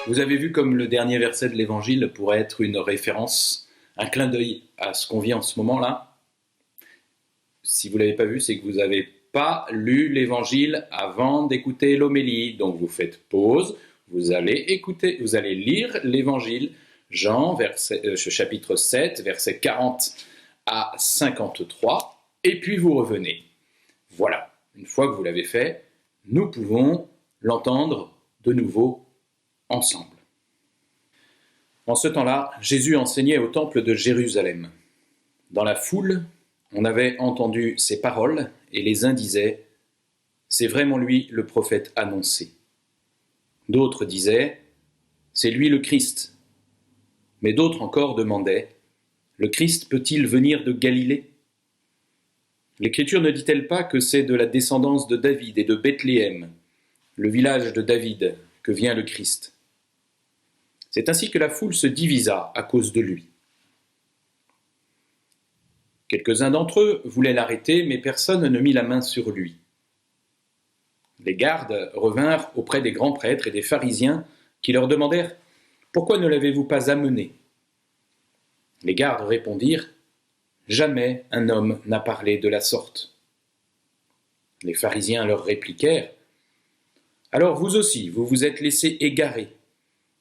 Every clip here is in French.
Vous avez vu comme le dernier verset de l'Évangile pourrait être une référence, un clin d'œil à ce qu'on vit en ce moment-là. Si vous ne l'avez pas vu, c'est que vous n'avez pas lu l'Évangile avant d'écouter l'homélie. Donc vous faites pause, vous allez lire l'Évangile, Jean, chapitre 7, versets 40 à 53, et puis vous revenez. Voilà, une fois que vous l'avez fait, nous pouvons l'entendre de nouveau ensemble. En ce temps-là, Jésus enseignait au temple de Jérusalem. Dans la foule, on avait entendu ces paroles et les uns disaient « C'est vraiment lui le prophète annoncé ». D'autres disaient « C'est lui le Christ ». Mais d'autres encore demandaient « Le Christ peut-il venir de Galilée ?» L'Écriture ne dit-elle pas que c'est de la descendance de David et de Bethléem, le village de David, que vient le Christ ? C'est ainsi que la foule se divisa à cause de lui. Quelques-uns d'entre eux voulaient l'arrêter, mais personne ne mit la main sur lui. Les gardes revinrent auprès des grands prêtres et des pharisiens qui leur demandèrent « Pourquoi ne l'avez-vous pas amené ?» Les gardes répondirent « Jamais un homme n'a parlé de la sorte. » Les pharisiens leur répliquèrent « Alors vous aussi, vous vous êtes laissés égarer.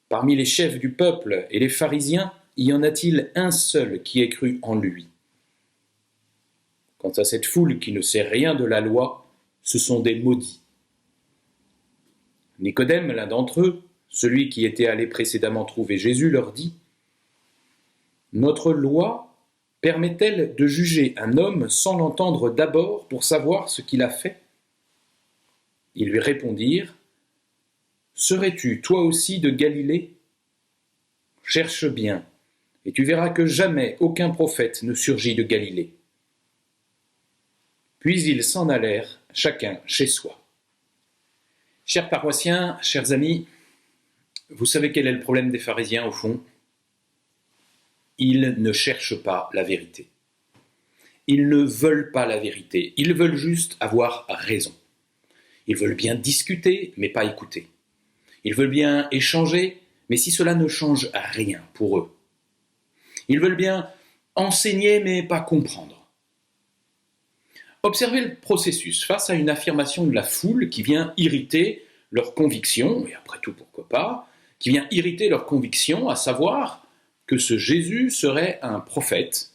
Parmi les chefs du peuple et les pharisiens, y en a-t-il un seul qui ait cru en lui ? Quant à cette foule qui ne sait rien de la loi, ce sont des maudits. » Nicodème, l'un d'entre eux, celui qui était allé précédemment trouver Jésus, leur dit « Notre loi permet-elle de juger un homme sans l'entendre d'abord pour savoir ce qu'il a fait ?» Ils lui répondirent « Serais-tu toi aussi de Galilée ? Cherche bien, et tu verras que jamais aucun prophète ne surgit de Galilée. » Puis ils s'en allèrent, chacun chez soi. Chers paroissiens, chers amis, vous savez quel est le problème des pharisiens au fond ? Ils ne cherchent pas la vérité. Ils ne veulent pas la vérité, ils veulent juste avoir raison. Ils veulent bien discuter, mais pas écouter. Ils veulent bien échanger, mais si cela ne change rien pour eux. Ils veulent bien enseigner, mais pas comprendre. Observez le processus face à une affirmation de la foule qui vient irriter leurs convictions, et après tout pourquoi pas, qui vient irriter leurs convictions, à savoir que ce Jésus serait un prophète,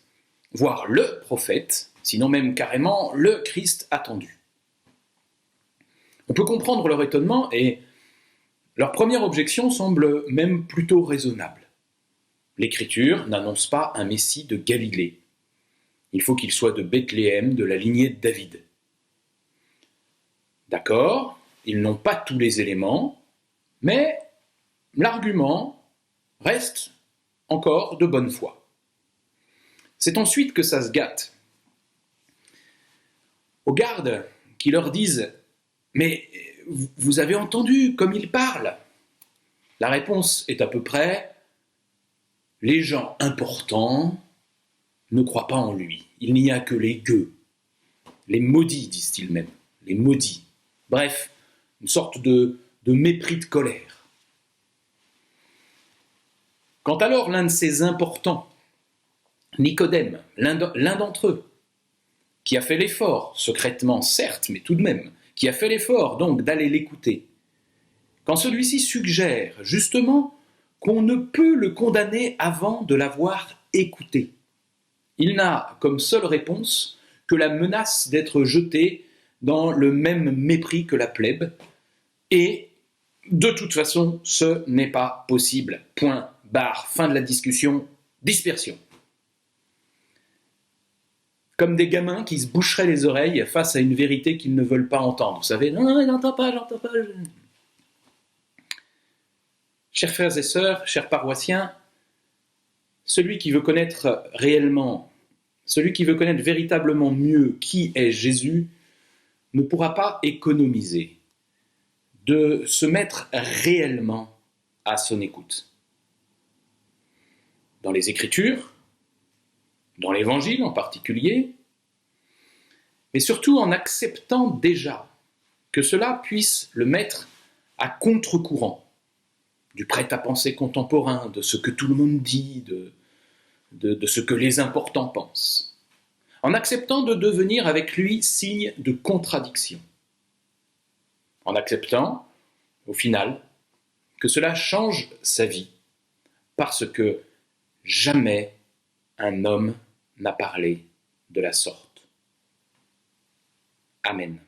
voire le prophète, sinon même carrément le Christ attendu. On peut comprendre leur étonnement et leur première objection semble même plutôt raisonnable. L'Écriture n'annonce pas un Messie de Galilée. Il faut qu'il soit de Bethléem, de la lignée de David. D'accord, ils n'ont pas tous les éléments, mais l'argument reste encore de bonne foi. C'est ensuite que ça se gâte. Aux gardes qui leur disent « Mais vous avez entendu comme il parle ?» La réponse est à peu près « Les gens importants ne croient pas en lui. Il n'y a que les gueux. Les maudits, disent-ils même. Les maudits. » Bref, une sorte de mépris de colère. Quand alors l'un de ces importants, Nicodème, l'un d'entre eux, qui a fait l'effort, secrètement certes, mais tout de même, qui a fait l'effort donc d'aller l'écouter, quand celui-ci suggère justement qu'on ne peut le condamner avant de l'avoir écouté, il n'a comme seule réponse que la menace d'être jeté dans le même mépris que la plèbe, et de toute façon, ce n'est pas possible. Point, barre, fin de la discussion, dispersion. Comme des gamins qui se boucheraient les oreilles face à une vérité qu'ils ne veulent pas entendre. Vous savez, non, j'entends pas. Chers frères et sœurs, chers paroissiens, celui qui veut connaître réellement, celui qui veut connaître véritablement mieux qui est Jésus, ne pourra pas économiser de se mettre réellement à son écoute. Dans les Écritures, dans l'Évangile en particulier, mais surtout en acceptant déjà que cela puisse le mettre à contre-courant. du prêt-à-penser contemporain, de ce que tout le monde dit, de ce que les importants pensent, en acceptant de devenir avec lui signe de contradiction, en acceptant, au final, que cela change sa vie, parce que jamais un homme n'a parlé de la sorte. Amen.